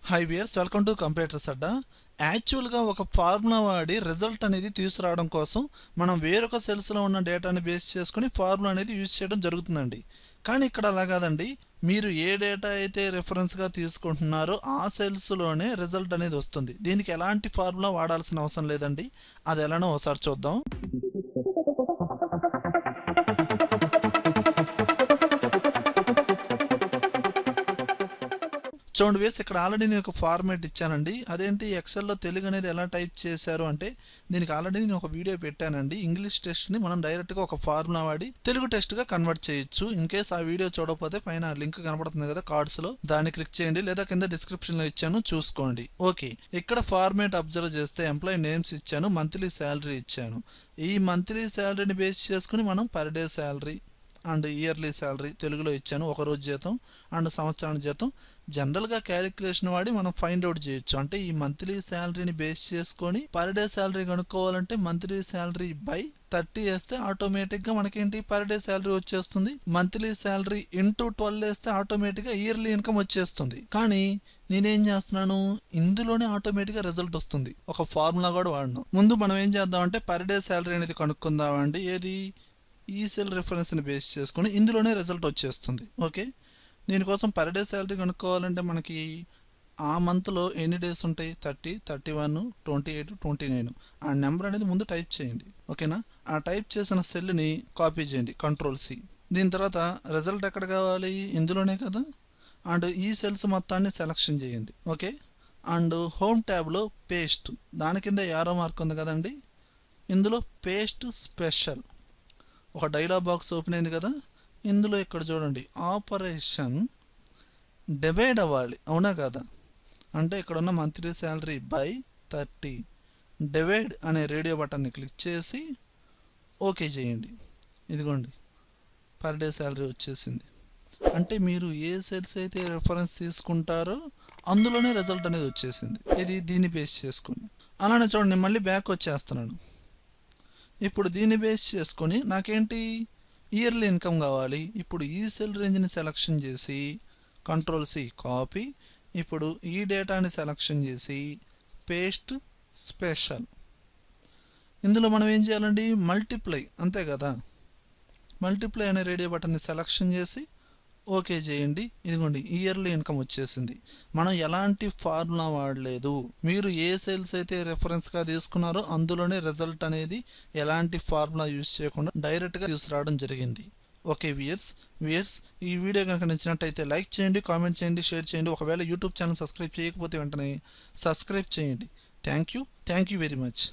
High viewers welcome to computers అడ్డా. యాక్చువల్గా ఒక ఫార్ములా వాడి రిజల్ట్ అనేది తీసుకురావడం కోసం మనం వేరొక సెల్స్లో ఉన్న డేటాని బేస్ చేసుకుని ఫార్ములా అనేది యూజ్ చేయడం జరుగుతుందండి. కానీ ఇక్కడ అలా కాదండి. మీరు ఏ డేటా అయితే రెఫరెన్స్గా తీసుకుంటున్నారో ఆ సెల్స్లోనే రిజల్ట్ అనేది వస్తుంది. దీనికి ఎలాంటి ఫార్ములా వాడాల్సిన అవసరం లేదండి. అది ఎలానో ఒకసారి చూద్దాం. చూడండి వేసి ఇక్కడ ఆల్రెడీ నేను ఒక ఫార్మేట్ ఇచ్చానండి. అదేంటి ఎక్సెల్లో తెలుగు అనేది ఎలా టైప్ చేశారు అంటే దీనికి ఆల్రెడీ నేను ఒక వీడియో పెట్టానండి. ఇంగ్లీష్ టెస్ట్ని మనం డైరెక్ట్గా ఒక ఫార్ములా వాడి తెలుగు టెస్ట్గా కన్వర్ట్ చేయొచ్చు. ఇన్ కేస్ ఆ వీడియో చూడకపోతే పైన లింక్ కనపడుతుంది కదా కార్డ్స్లో, దాన్ని క్లిక్ చేయండి, లేదా కింద డిస్క్రిప్షన్లో ఇచ్చాను చూసుకోండి. ఓకే, ఇక్కడ ఫార్మేట్ అబ్జర్వ్ చేస్తే ఎంప్లాయీ నేమ్స్ ఇచ్చాను, మంత్లీ శాలరీ ఇచ్చాను. ఈ మంత్లీ శాలరీని బేస్ చేసుకుని మనం per day salary and yearly salary తెలుగులో ఇచ్చాను, ఒక రోజు జీతం అండ్ సంవత్సరానికి జీతం. జనరల్గా క్యాలిక్యులేషన్ వాడి మనం ఫైండ్ అవుట్ చేయొచ్చు. అంటే ఈ మంత్లీ శాలరీని బేస్ చేసుకొని పర్ డే శాలరీ కనుక్కోవాలంటే మంత్లీ శాలరీ బై 30 వేస్తే ఆటోమేటిక్గా మనకేంటి పర్ డే శాలరీ వచ్చేస్తుంది. మంత్లీ శాలరీ ఇంటూ 12 వేస్తే ఆటోమేటిక్గా ఇయర్లీ ఇన్కమ్ వచ్చేస్తుంది. కానీ నేనేం చేస్తున్నాను, ఇందులోనే ఆటోమేటిక్గా రిజల్ట్ వస్తుంది. ఒక ఫార్ములా కూడా వాడినాం. ముందు మనం ఏం చేద్దామంటే పర్ డే శాలరీ అనేది కనుక్కుందామండి. ఏది ఈ సెల్ రిఫరెన్స్ని బేస్ చేసుకొని ఇందులోనే రిజల్ట్ వచ్చేస్తుంది. ఓకే, దీనికోసం పర్ డే శాలరీ కనుక్కోవాలంటే మనకి ఆ మంత్లో ఎన్ని డేస్ ఉంటాయి, 30, 31, 28, 29. ఆ నెంబర్ అనేది ముందు టైప్ చేయండి. ఓకేనా, ఆ టైప్ చేసిన సెల్ని కాపీ చేయండి, కంట్రోల్-C. దీని తర్వాత రిజల్ట్ ఎక్కడ కావాలి, ఇందులోనే కదా. అండ్ ఈ సెల్స్ మొత్తాన్ని సెలెక్షన్ చేయండి. ఓకే, అండ్ హోమ్ ట్యాబ్లో పేస్ట్, దాని కింద యారో మార్క్ ఉంది కదండి, ఇందులో పేస్ట్ స్పెషల్ ఒక డైలాగ్ బాక్స్ ఓపెన్ అయింది కదా. ఇందులో ఇక్కడ చూడండి ఆపరేషన్ డివైడ్ అవ్వాలి, అవునా కదా. అంటే ఇక్కడ ఉన్న మంత్లీ శాలరీ బై 30 డివైడ్ అనే రేడియో బటన్ని క్లిక్ చేసి ఓకే చేయండి. ఇదిగోండి పర్ డే శాలరీ వచ్చేసింది. అంటే మీరు ఏ సెల్స్ అయితే రెఫరెన్స్ తీసుకుంటారో అందులోనే రిజల్ట్ అనేది వచ్చేసింది. ఇది దీన్ని బేస్ చేసుకొని. అలానే చూడండి మళ్ళీ బ్యాక్ వచ్చేస్తున్నాను. ఇప్పుడు దీన్ని బేస్ చేసుకొని నాకేంటి ఇయర్లీ ఇన్కమ్ కావాలి. ఇప్పుడు ఈ సెల్ రేంజ్ని సెలెక్షన్ చేసి కంట్రోల్-C కాపీ. ఇప్పుడు ఈ డేటాని సెలెక్షన్ చేసి పేస్ట్ స్పెషల్. ఇందులో మనం ఏం చేయాలండి, మల్టిప్లై, అంతే కదా. మల్టిప్లై అనే రేడియో బటన్ని సెలెక్షన్ చేసి ఓకే చేయండి. ఇదిగోండి ఇయర్లీ ఇన్కమ్ వచ్చేసింది. మనం ఎలాంటి ఫార్ములా వాడలేదు. మీరు ఏ సెల్స్ అయితే రెఫరెన్స్గా తీసుకున్నారో అందులోనే రిజల్ట్ అనేది ఎలాంటి ఫార్ములా యూజ్ చేయకుండా డైరెక్ట్గా తీసుకురావడం జరిగింది. ఓకే వియర్స్ ఈ వీడియో కనుక నచ్చినట్టయితే లైక్ చేయండి, కామెంట్ చేయండి, షేర్ చేయండి. ఒకవేళ యూట్యూబ్ ఛానల్ సబ్స్క్రైబ్ చేయకపోతే వెంటనే సబ్స్క్రైబ్ చేయండి. Thank you very much.